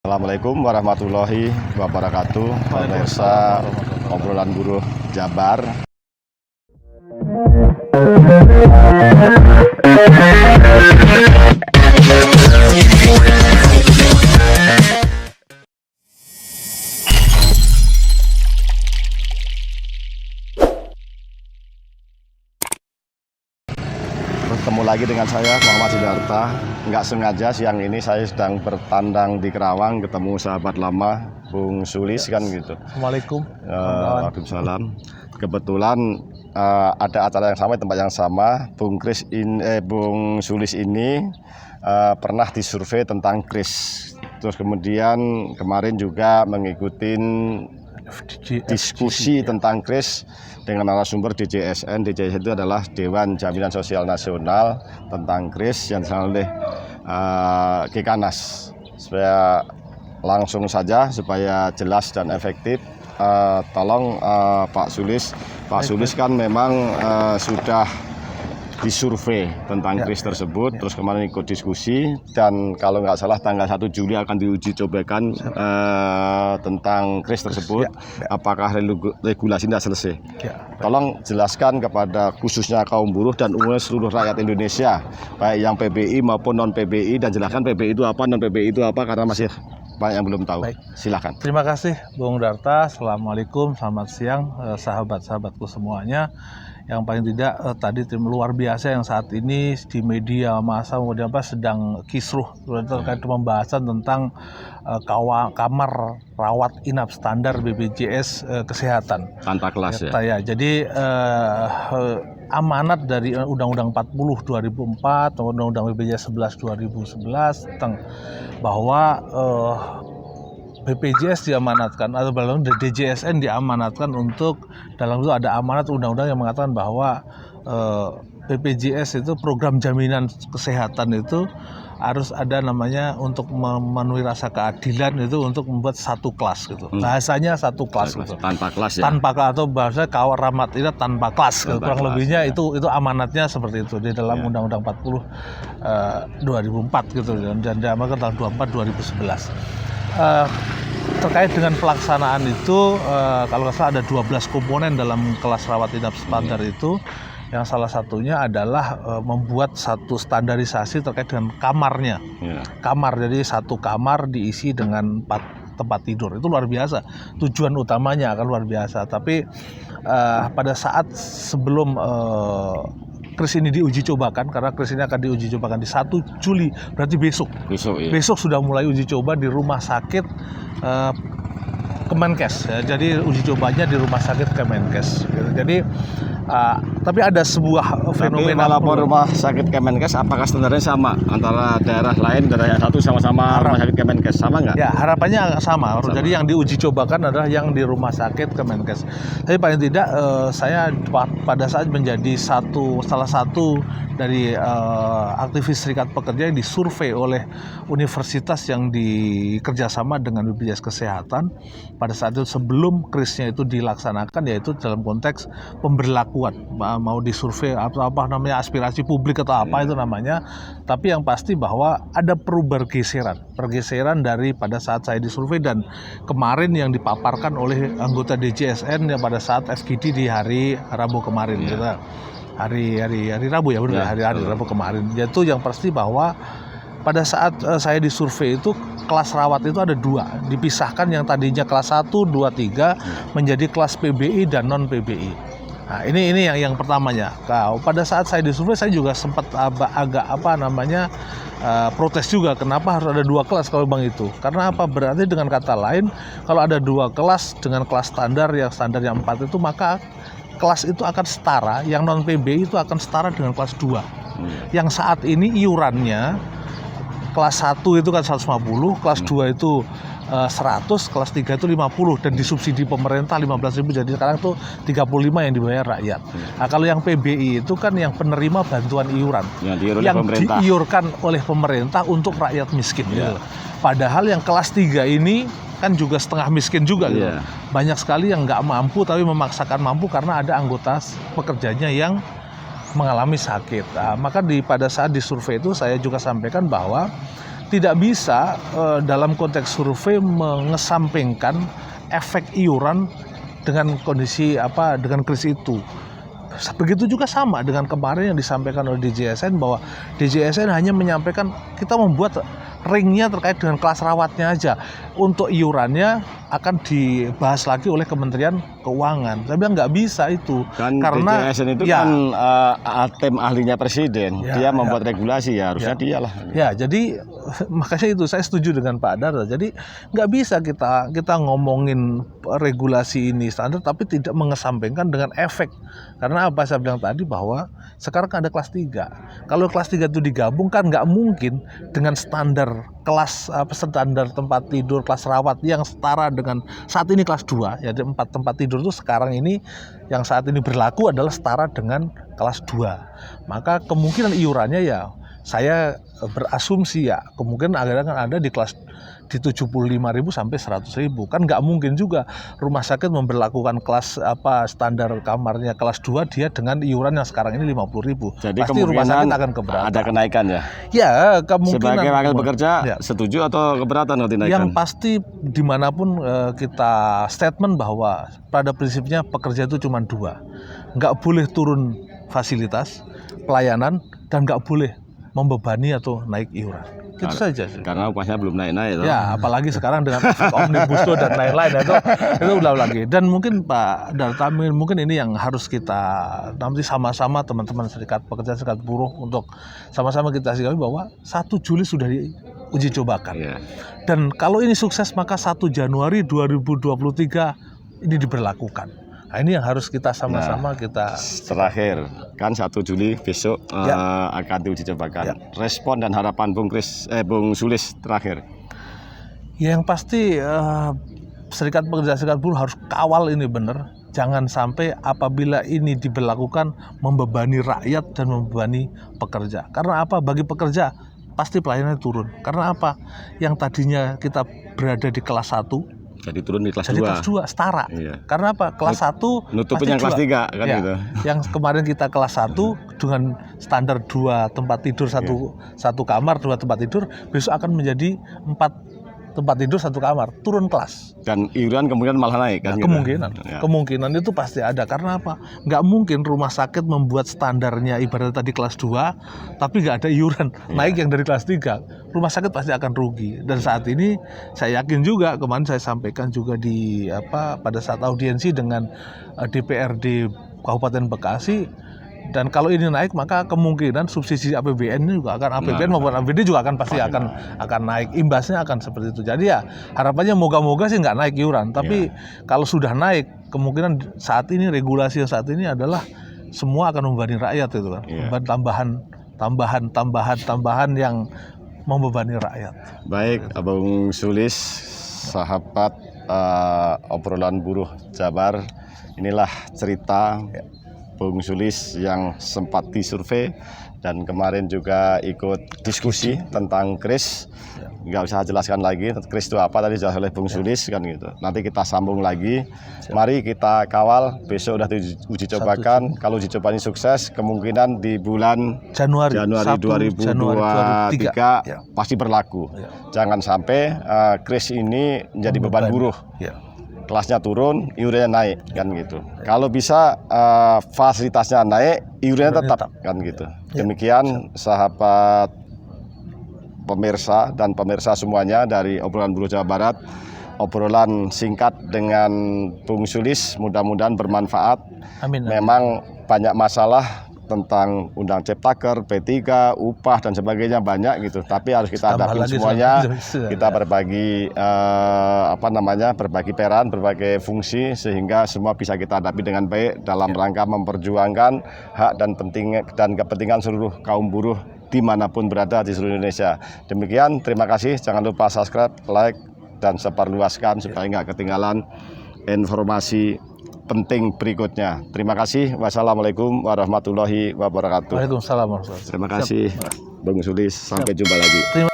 Assalamualaikum warahmatullahi wabarakatuh. Pemirsa obrolan buruh Jabar. Bertemu lagi dengan saya Muhammad Sidarta. Nggak sengaja siang ini saya sedang bertandang di Kerawang, ketemu sahabat lama Bung Sulis kan gitu. Assalamualaikum. Waalaikumsalam. Kebetulan ada acara yang sama, tempat yang sama. Bung Sulis ini pernah disurvei tentang kris. Terus kemudian kemarin juga mengikuti diskusi tentang kris dengan narasumber DJSN. DJSN itu adalah Dewan Jaminan Sosial Nasional tentang kris yang dilaksanakan oleh Gekanas. Supaya langsung saja, supaya jelas dan efektif, tolong Pak Sulis. Pak Sulis kan memang sudah disurvei tentang kris tersebut, terus kemarin ikut diskusi, dan kalau nggak salah tanggal 1 Juli akan diuji cobakan tentang kris tersebut. Apakah regulasi tidak selesai? Tolong jelaskan kepada khususnya kaum buruh dan umumnya seluruh rakyat Indonesia, baik yang PBI maupun non PBI, dan jelaskan PBI itu apa, non PBI itu apa, karena masih banyak yang belum tahu. Baik. Silakan. Terima kasih Bung Darta. Assalamualaikum, selamat siang sahabat-sahabatku semuanya. Yang paling tidak tadi tim luar biasa yang saat ini di media massa kemudian sedang kisruh terkait pembahasan tentang kamar rawat inap standar BPJS Kesehatan Tanpa kelas ya. Jadi amanat dari Undang-Undang 40 2004 atau Undang-Undang BPJS 11 2011 tentang bahwa BPJS diamanatkan atau DJSN diamanatkan untuk, dalam itu ada amanat undang-undang yang mengatakan bahwa BPJS itu program jaminan kesehatan itu harus ada namanya untuk memenuhi rasa keadilan, itu untuk membuat satu kelas gitu. Bahasanya satu kelas gitu. Tanpa kelas ya. Tanpa kelas, atau bahasa kawaramat ini tanpa kelas. Kurang lebihnya itu amanatnya seperti itu di dalam Undang-Undang 40 2004 gitu, dan diamanatkan tahun 24 2011. Terkait dengan pelaksanaan itu, kalau nggak salah ada 12 komponen dalam kelas rawat inap standar itu, yang salah satunya adalah membuat satu standarisasi terkait dengan kamarnya. Kamar, jadi satu kamar diisi dengan 4 tempat tidur. Itu luar biasa, tujuan utamanya akan luar biasa. Tapi pada saat sebelum kris ini diuji cobakan, karena kris ini akan diuji cobakan di 1 Juli, berarti besok. Besok sudah mulai uji coba di rumah sakit Kemenkes. Jadi uji cobanya di rumah sakit Kemenkes. Jadi tapi ada sebuah fenomena. Tapi kalau rumah sakit Kemenkes, apakah standarnya sama antara daerah lain, daerah yang satu sama-sama rumah sakit Kemenkes, sama nggak? Ya, harapannya sama. Jadi yang diuji cobakan adalah yang di rumah sakit Kemenkes. Tapi paling tidak saya pada saat menjadi salah satu dari aktivis serikat pekerja yang disurvei oleh universitas yang dikerjasama dengan BPJS Kesehatan pada saat itu sebelum krisnya itu dilaksanakan, yaitu dalam konteks pemberlakuan, mau disurvei atau apa namanya, aspirasi publik atau apa itu namanya. Tapi yang pasti bahwa ada pergeseran dari pada saat saya disurvei dan kemarin yang dipaparkan oleh anggota DJSN yang pada saat FGD di hari Rabu kemarin. Hari Rabu ya, benar, hari Rabu kemarin. Yaitu yang pasti bahwa pada saat saya disurvei itu kelas rawat itu ada 2, dipisahkan yang tadinya kelas 1, 2, 3 menjadi kelas PBI dan non PBI. Nah, ini yang pertamanya. Pada saat saya disurvei saya juga sempat agak protes juga, kenapa harus ada 2 kelas kalau bang itu? Karena apa? Berarti dengan kata lain, kalau ada 2 kelas dengan kelas standar yang 4 itu, maka kelas itu akan setara, yang non PBI itu akan setara dengan kelas 2. Yang saat ini iurannya kelas 1 itu kan 150, kelas 2 itu 100, kelas 3 itu 50, dan disubsidi pemerintah 15.000, jadi sekarang itu 35 yang dibayar rakyat. Nah, kalau yang PBI itu kan yang penerima bantuan iuran yang diiurkan oleh pemerintah untuk rakyat miskin gitu. Padahal yang kelas 3 ini kan juga setengah miskin juga gitu. Banyak sekali yang nggak mampu tapi memaksakan mampu karena ada anggota pekerjanya yang mengalami sakit. Nah, maka pada saat disurvei itu saya juga sampaikan bahwa tidak bisa dalam konteks survei mengesampingkan efek iuran dengan kondisi dengan kris itu. Begitu juga sama dengan kemarin yang disampaikan oleh DJSN, bahwa DJSN hanya menyampaikan kita membuat ringnya terkait dengan kelas rawatnya aja. Untuk iurannya akan dibahas lagi oleh Kementerian Keuangan. Saya bilang nggak bisa itu. Kan karena DJSN itu ya, kan tim ahlinya presiden. Dia membuat regulasi, ya harusnya dialah. Ya, jadi makanya itu saya setuju dengan Pak Darto. Jadi nggak bisa kita ngomongin regulasi ini standar tapi tidak mengesampingkan dengan efek. Karena apa saya bilang tadi, bahwa sekarang ada kelas 3. Kalau kelas 3 itu digabung kan nggak mungkin dengan standar kelas standar tempat tidur kelas rawat yang setara dengan saat ini kelas 2. Jadi 4 tempat tidur itu sekarang ini yang saat ini berlaku adalah setara dengan kelas 2. Maka kemungkinan iurannya ya saya berasumsi ya kemungkinan akan ada di kelas di 75.000 sampai 100.000. Kan nggak mungkin juga rumah sakit memberlakukan kelas standar kamarnya kelas 2 dia dengan iuran yang sekarang ini 50.000. Jadi pasti rumah sakit akan keberatan. ada kenaikan ya. Ya, kemungkinan. Sebagai wakil pekerja setuju atau keberatan kalau dinaikkan? Yang pasti dimanapun kita statement bahwa pada prinsipnya pekerja itu cuma 2. Nggak boleh turun fasilitas, pelayanan, dan nggak boleh membebani atau naik iuran. Itu saja sih. Karena upahnya belum naik-naik. Ya, apalagi sekarang dengan efek omnibus law dan lain-lain itu udah lagi. Dan mungkin Pak Darto, mungkin ini yang harus kita nanti sama-sama teman-teman serikat pekerja, serikat buruh untuk sama-sama kita sikapi bahwa 1 Juli sudah diuji cobakan. Yeah. Dan kalau ini sukses maka 1 Januari 2023 ini diberlakukan. Nah, ini yang harus kita sama-sama kita. Terakhir, kan 1 Juli besok akan diuji cobakan. Respon dan harapan Bung Sulis terakhir. Ya, yang pasti serikat pekerja serikat buruh harus kawal ini benar. Jangan sampai apabila ini diberlakukan membebani rakyat dan membebani pekerja. Karena apa? Bagi pekerja pasti pelayanannya turun. Karena apa? Yang tadinya kita berada di kelas 1 jadi turun di kelas 2. Jadi kelas 2 setara. Iya. Karena apa? Kelas 1 nutupin yang kelas 3 kan gitu. Yang kemarin kita kelas 1 dengan standar 2 tempat tidur satu kamar, 2 tempat tidur, besok akan menjadi 4 tempat tidur 1 kamar, turun kelas. Dan iuran kemungkinan malah naik kan? Kemungkinan itu pasti ada. Karena apa? Nggak mungkin rumah sakit membuat standarnya ibaratnya tadi kelas 2 tapi nggak ada iuran naik yang dari kelas 3. Rumah sakit pasti akan rugi. Dan saat ini saya yakin juga, kemarin saya sampaikan juga di pada saat audiensi dengan DPRD Kabupaten Bekasi. Dan kalau ini naik maka kemungkinan subsidi APBN ini juga akan APBN maupun APBD juga akan pasti akan naik, imbasnya akan seperti itu. Jadi ya harapannya moga-moga sih nggak naik iuran, tapi kalau sudah naik kemungkinan saat ini regulasi yang saat ini adalah semua akan membebani rakyat itu kan, tambahan yang membebani rakyat. Baik, Bung Sulis, sahabat obrolan buruh Jabar, inilah cerita Bung Sulis yang sempat disurvei dan kemarin juga ikut diskusi tentang kris. Nggak usah jelaskan lagi kris itu apa, tadi jelas oleh Bung Sulis kan gitu. Nanti kita sambung lagi. Mari kita kawal, besok udah uji cobakan. Kalau uji coba ini sukses, kemungkinan di bulan Januari 2023 pasti berlaku. Jangan sampai kris ini menjadi beban buruh. Kelasnya turun, iurannya naik kan gitu. Kalau bisa fasilitasnya naik, iurannya tetap kan gitu. Demikian sahabat pemirsa dan pemirsa semuanya dari obrolan buruh Jawa Barat. Obrolan singkat dengan Bung Sulis, mudah-mudahan bermanfaat. Amin. Memang banyak masalah tentang Undang Ciptaker, P3, upah dan sebagainya banyak gitu. Tapi harus kita hadapi semuanya. Kita berbagi berbagi peran, berbagai fungsi sehingga semua bisa kita hadapi dengan baik dalam rangka memperjuangkan hak dan kepentingan seluruh kaum buruh dimanapun berada di seluruh Indonesia. Demikian, terima kasih. Jangan lupa subscribe, like, dan sebarluaskan supaya nggak ketinggalan informasi penting berikutnya. Terima kasih. Wassalamualaikum warahmatullahi wabarakatuh. Waalaikumsalam warahmatullahi wabarakatuh. Terima kasih Bung Sulis. Sampai jumpa lagi.